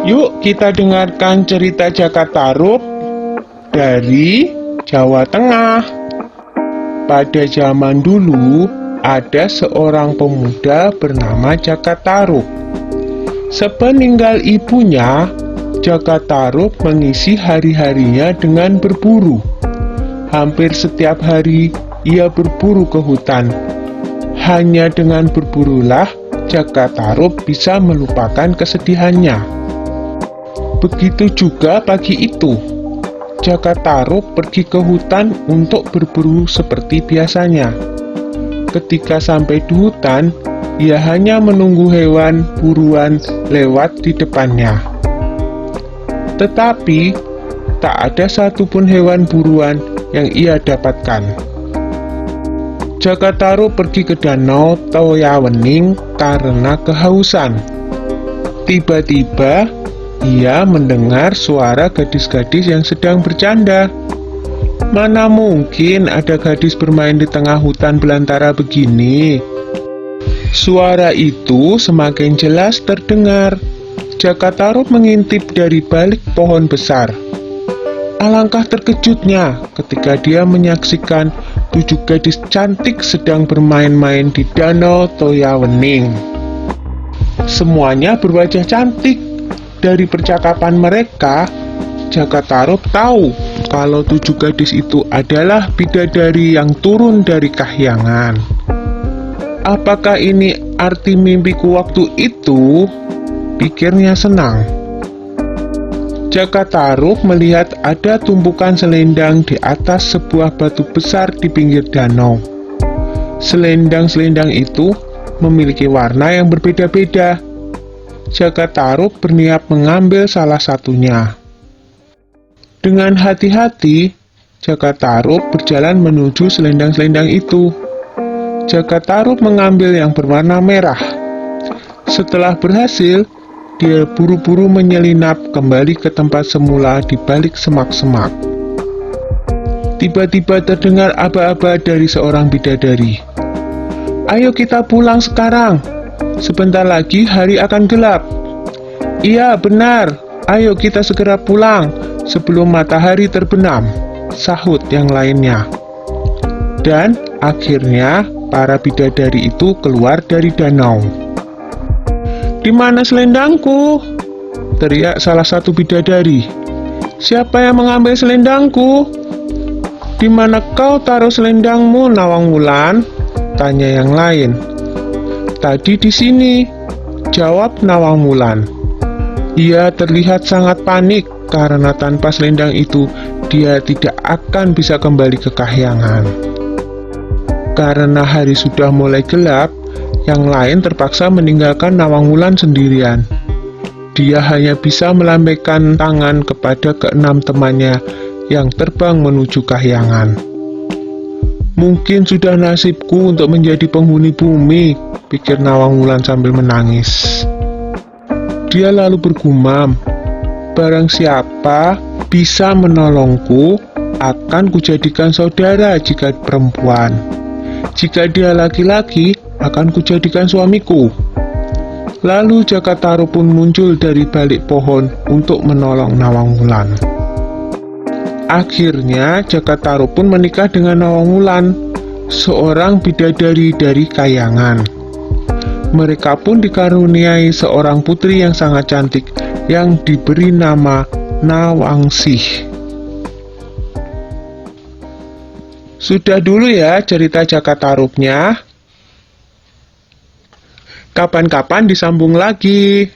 Yuk kita dengarkan cerita Jakatarup dari Jawa Tengah. Pada zaman dulu, ada seorang pemuda bernama Jakatarup. Sepeninggal ibunya, Jakatarup mengisi hari-harinya dengan berburu. Hampir setiap hari ia berburu ke hutan. Hanya dengan berburulah Jakatarup bisa melupakan kesedihannya. Begitu juga pagi itu, Jakatarup pergi ke hutan untuk berburu seperti biasanya. Ketika sampai di hutan, ia hanya menunggu hewan buruan lewat di depannya. Tetapi, tak ada satupun hewan buruan yang ia dapatkan. Jakatarup pergi ke danau Toyawening karena kehausan. Tiba-tiba, ia mendengar suara gadis-gadis yang sedang bercanda. Mana mungkin ada gadis bermain di tengah hutan belantara begini? Suara itu semakin jelas terdengar. Jakatarup mengintip dari balik pohon besar. Alangkah terkejutnya ketika dia menyaksikan 7 gadis cantik sedang bermain-main di danau Toyawening. Semuanya berwajah cantik. Dari percakapan mereka, Jakatarup tahu kalau 7 gadis itu adalah bidadari yang turun dari kahyangan. Apakah ini arti mimpiku waktu itu? Pikirnya senang. Jakatarup melihat ada tumpukan selendang di atas sebuah batu besar di pinggir danau. Selendang-selendang itu memiliki warna yang berbeda-beda. Jakatarup berniat mengambil salah satunya. Dengan hati-hati, Jakatarup berjalan menuju selendang-selendang itu. Jakatarup mengambil yang berwarna merah. Setelah berhasil, dia buru-buru menyelinap kembali ke tempat semula di balik semak-semak. Tiba-tiba terdengar aba-aba dari seorang bidadari. "Ayo kita pulang sekarang. Sebentar lagi hari akan gelap." "Iya, benar. Ayo kita segera pulang sebelum matahari terbenam," sahut yang lainnya. Dan akhirnya para bidadari itu keluar dari danau. "Di mana selendangku?" teriak salah satu bidadari. "Siapa yang mengambil selendangku?" "Di mana kau taruh selendangmu, Nawang Wulan?" tanya yang lain. "Tadi di sini," jawab Nawang Wulan. Ia terlihat sangat panik karena tanpa selendang itu dia tidak akan bisa kembali ke kahyangan. Karena hari sudah mulai gelap, yang lain terpaksa meninggalkan Nawang Wulan sendirian. Dia hanya bisa melambaikan tangan kepada keenam temannya yang terbang menuju kahyangan. "Mungkin sudah nasibku untuk menjadi penghuni bumi," pikir Nawang Wulan sambil menangis. Dia lalu bergumam, "Barang siapa bisa menolongku, akan kujadikan saudara jika perempuan. Jika dia laki-laki, akan kujadikan suamiku." Lalu Jakatarup pun muncul dari balik pohon untuk menolong Nawang Wulan. Akhirnya Jakatarup pun menikah dengan Nawang Wulan, seorang bidadari dari kayangan. Mereka pun dikaruniai seorang putri yang sangat cantik yang diberi nama Nawangsih. Sudah dulu ya cerita Jakatarupnya. Kapan-kapan disambung lagi.